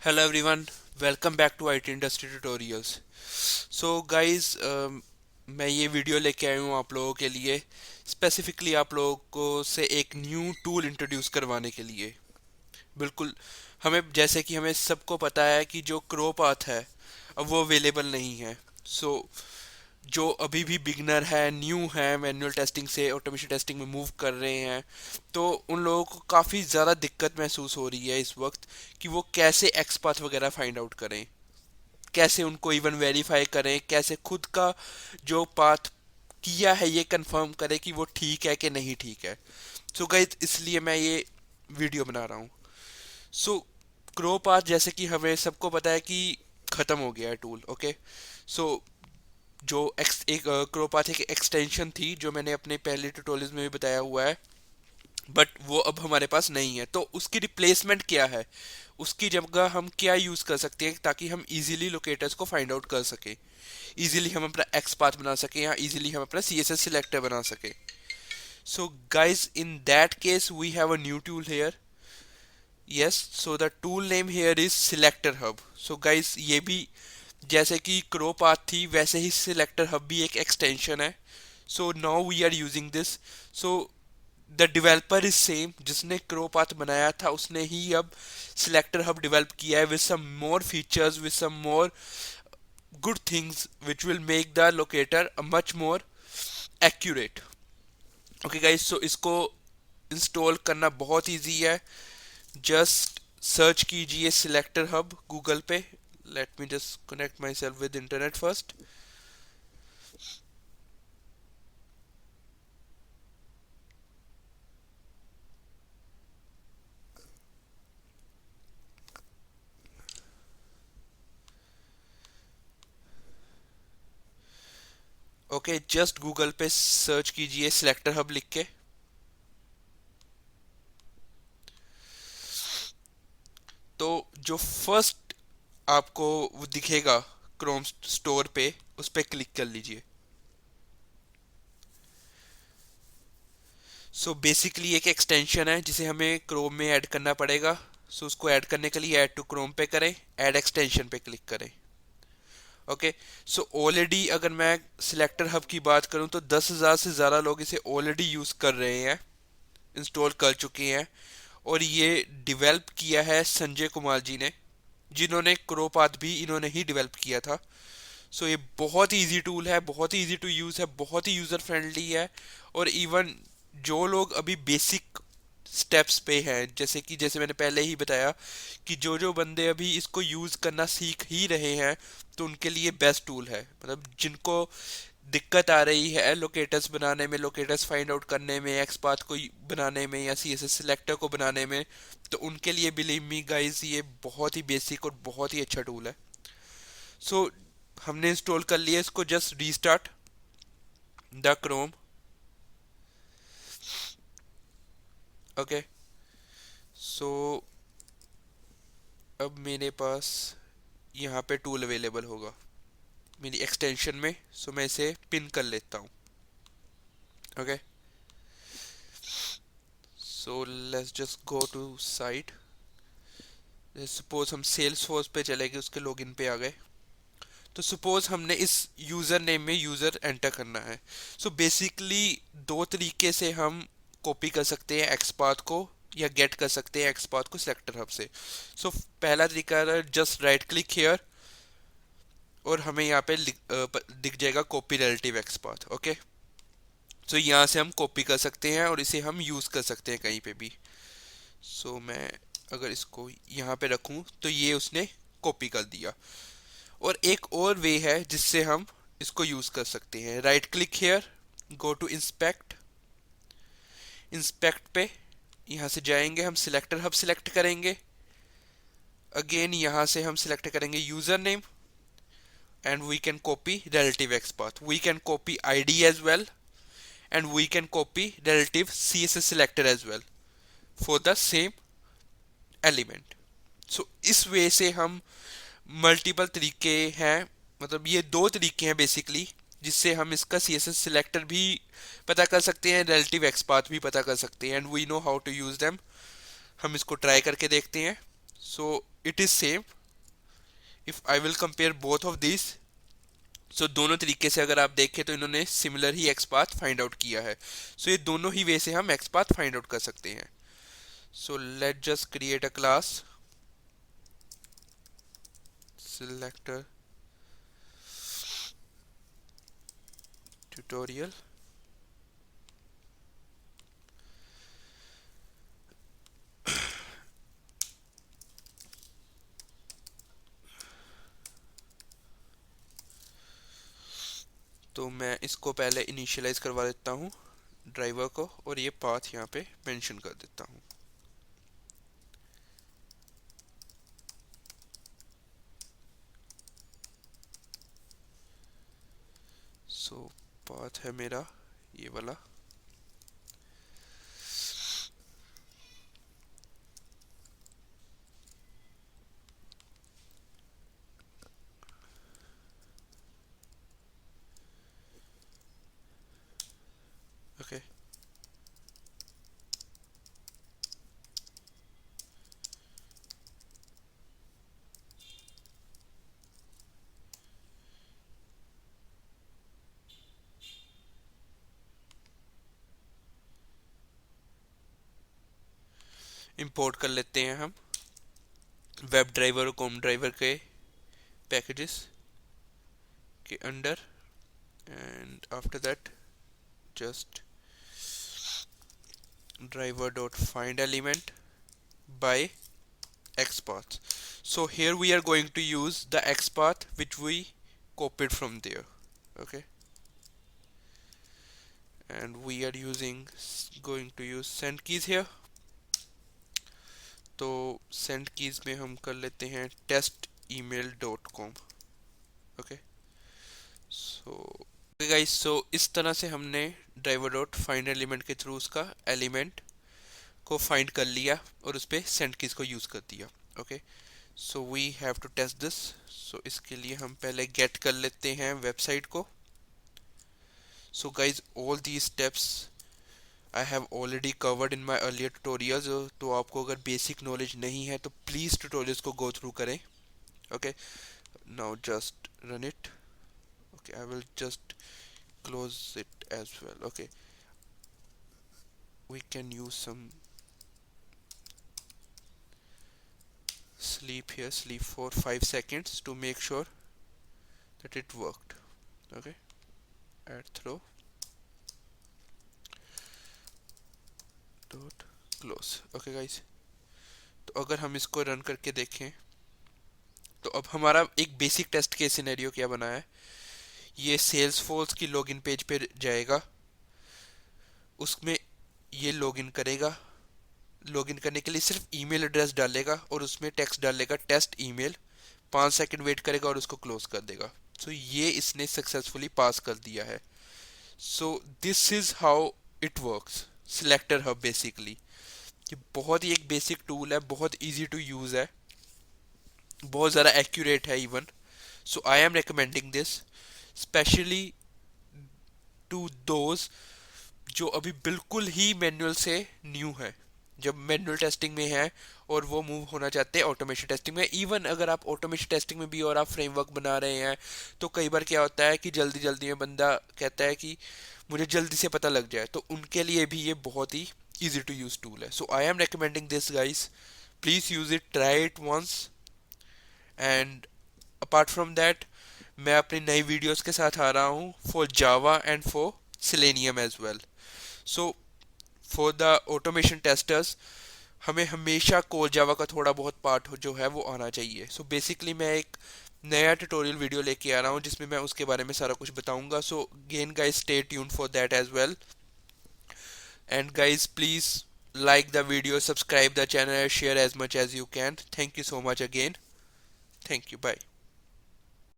Hello everyone, welcome back to IT Industry Tutorials. So guys, मैं ये video लेके आया हूँ आप लोगों के लिए स्पेसिफिकली आप लोगों को से एक न्यू टूल इंट्रोड्यूस करवाने के लिए। बिल्कुल, हमें जैसे कि हमें सबको पता है कि जो क्रो पाथ है अब वो अवेलेबल नहीं है। सो जो अभी भी बिगनर है, न्यू है, मैनुअल टेस्टिंग से ऑटोमेशन टेस्टिंग में मूव कर रहे हैं, तो उन लोगों को काफ़ी ज़्यादा दिक्कत महसूस हो रही है इस वक्त कि वो कैसे एक्सपाथ वगैरह फाइंड आउट करें, कैसे उनको इवन वेरीफाई करें, कैसे खुद का जो पाथ किया है ये कंफर्म करें कि वो ठीक है कि नहीं ठीक है। सो गाइस, इसलिए मैं ये वीडियो बना रहा हूँ। सो क्रो पाथ जैसे कि हमें सबको पता है कि ख़त्म हो गया है टूल। ओके, सो जो एक क्रोपाथ एक एक्सटेंशन थी जो मैंने अपने पहले ट्यूटोरियल्स में भी बताया हुआ है, बट वो अब हमारे पास नहीं है। तो उसकी रिप्लेसमेंट क्या है, उसकी जगह हम क्या यूज़ कर सकते हैं ताकि हम इजीली लोकेटर्स को फाइंड आउट कर सकें, इजीली हम अपना एक्स पाथ बना सकें या इजीली हम अपना सी एस एस सिलेक्टर बना सकें। So guys, in that case we have a new tool here. Yes, so the tool name here is selector hub. So guys, ये भी जैसे कि क्रो पाथ थी वैसे ही सिलेक्टर हब भी एक एक्सटेंशन है। So now we are using this. So the developer is same, जिसने क्रो पाथ बनाया था उसने ही अब सिलेक्टर हब डेवलप किया है with some more features, with some more good things which will make the locator much more accurate. Okay guys, so इसको install करना बहुत इजी है। जस्ट सर्च कीजिए सिलेक्टर हब गूगल पे। Let me just connect myself with internet first. Okay, just Google पे search कीजिए selector hub लिख के। तो जो फर्स्ट आपको वो दिखेगा क्रोम स्टोर पे, उस पर क्लिक कर लीजिए। सो बेसिकली एक एक्सटेंशन है जिसे हमें क्रोम में ऐड करना पड़ेगा। सो उसको ऐड करने के लिए ऐड टू क्रोम पे करें, ऐड एक्सटेंशन पे क्लिक करें। ओके, सो ऑलरेडी अगर मैं सिलेक्टर हब की बात करूं तो 10,000 से ज़्यादा लोग इसे ऑलरेडी यूज़ कर रहे हैं, इंस्टॉल कर चुके हैं। और ये डेवलप किया है संजय कुमार जी ने, जिन्होंने क्रोपाथ भी इन्होंने ही डेवलप किया था। सो ये बहुत ही इजी टूल है, बहुत ही इजी टू यूज़ है, बहुत ही यूज़र फ्रेंडली है। और इवन जो लोग अभी बेसिक स्टेप्स पे हैं, जैसे मैंने पहले ही बताया कि जो जो बंदे अभी इसको यूज़ करना सीख ही रहे हैं, तो उनके लिए बेस्ट टूल है। मतलब जिनको दिक्कत आ रही है लोकेटर्स बनाने में, लोकेटर्स फाइंड आउट करने में, एक्स पाथ को बनाने में या सी एस एस सिलेक्टर को बनाने में, तो उनके लिए बिलीव मी गाइस ये बहुत ही बेसिक और बहुत ही अच्छा टूल है। सो हमने इंस्टॉल कर लिया इसको, just restart the Chrome. Okay, so अब मेरे पास यहाँ पे टूल अवेलेबल होगा मेरी एक्सटेंशन में। सो मैं इसे पिन कर लेता हूँ। Okay, so let's just go to site. Suppose हम सेल्स फोर्स पे चले गए, उसके लॉगिन पे आ गए। तो सपोज हमने इस यूज़र नेम में यूज़र एंटर करना है। सो बेसिकली दो तरीके से हम कॉपी कर सकते हैं एक्सपाथ को या गेट कर सकते हैं एक्सपाथ को सिलेक्टर हब से। पहला तरीका है जस्ट राइट क्लिक हेयर और हमें यहाँ पे दिख जाएगा कॉपी रिलेटिव एक्सपाथ। ओके, सो यहाँ से हम कॉपी कर सकते हैं और इसे हम यूज़ कर सकते हैं कहीं पे भी। मैं अगर इसको यहाँ पे रखूँ तो ये उसने कॉपी कर दिया। और एक और वे है जिससे हम इसको यूज़ कर सकते हैं। Right click here, go to inspect. Inspect पे यहाँ से जाएंगे, हम सिलेक्टर हब सिलेक्ट करेंगे। अगेन यहाँ से हम सिलेक्ट करेंगे user name and we can copy relative XPath, we can copy ID as well and we can copy relative CSS selector as well for the same element. इस way से हम multiple तरीके हैं, मतलब ये दो तरीके हैं बेसिकली, जिससे हम इसका सी एस एस सिलेक्टर भी पता कर सकते हैं, रिलेटिव एक्सपाथ भी पता कर सकते हैं, and we know how to use them. हम इसको ट्राई करके देखते हैं। So it is same if I will compare both of this. So दोनों तरीके से अगर आप देखें तो इन्होंने सिमिलर ही एक्स पाथ फाइंड आउट किया है। सो ये दोनों ही वे से हम एक्स पाथ फाइंड आउट कर सकते हैं। So let just create a class selector tutorial। तो मैं इसको पहले इनिशियलाइज करवा देता हूँ ड्राइवर को, और ये पाथ यहाँ पे मेंशन कर देता हूँ। सो पाथ है मेरा ये वाला। ओके इंपोर्ट कर लेते हैं हम वेब ड्राइवर और कॉम ड्राइवर के पैकेजेस के under, and after that just driver dot find element by xpath. So here we are going to use the xpath which we copied from there. Okay, and we are going to use send keys here। तो send keys में हम कर लेते हैं testemail.com। Okay so guys, सो इस तरह से हमने ड्राइवर डॉट फाइंड एलिमेंट के थ्रू उसका एलिमेंट को फाइंड कर लिया और उस पर सेंड कीज को यूज़ कर दिया। Okay so we have to test this. So इसके लिए हम पहले गेट कर लेते हैं वेबसाइट को। So guys all the steps I have already covered in my earlier tutorials. तो आपको अगर बेसिक नॉलेज नहीं है तो प्लीज़ ट्यूटोरियल्स को गो थ्रू करें। Okay now just run it. Okay I will just close it as well। okay, we can use some sleep here, sleep for 5 seconds to make sure that it worked। okay, add throw dot close। okay guys, तो अगर हम इसको run करके देखें तो अब हमारा एक बेसिक टेस्ट केस सिनेरियो क्या बना है। ये सेल्सफोर्स की लॉगिन पेज पे जाएगा, उसमें ये लॉगिन करेगा। लॉगिन करने के लिए सिर्फ ईमेल एड्रेस डालेगा और उसमें टेक्स्ट डालेगा टेस्ट ईमेल। 5 सेकंड वेट करेगा और उसको क्लोज कर देगा। सो ये इसने सक्सेसफुली पास कर दिया है। So this is how it works selector hub basically. ये बहुत ही एक बेसिक टूल है, बहुत इजी टू यूज है, बहुत ज़्यादा एक्यूरेट है even. So I am recommending this specially to those जो अभी बिल्कुल ही मैनुअल से न्यू है, जब मैनुअल टेस्टिंग में है और वो मूव होना चाहते हैं ऑटोमेशन टेस्टिंग में। इवन अगर आप ऑटोमेशन टेस्टिंग में भी और आप फ्रेमवर्क बना रहे हैं तो कई बार क्या होता है कि जल्दी जल्दी में बंदा कहता है कि मुझे जल्दी से पता लग जाए, तो उनके लिए भी ये बहुत ही easy to use tool है। So I am recommending this guys, please use it, try it once। And apart from that मैं अपनी नई वीडियोस के साथ आ रहा हूँ for Java and for Selenium as well. So for the automation testers हमें हमेशा कोर जावा का थोड़ा बहुत पार्ट जो है वो आना चाहिए। सो बेसिकली मैं एक नया ट्यूटोरियल वीडियो लेके आ रहा हूँ जिसमें मैं उसके बारे में सारा कुछ बताऊंगा। So again guys stay tuned for that as well, and guys please like the video, subscribe the channel, share as much as you can। Thank you so much again। Thank you, bye।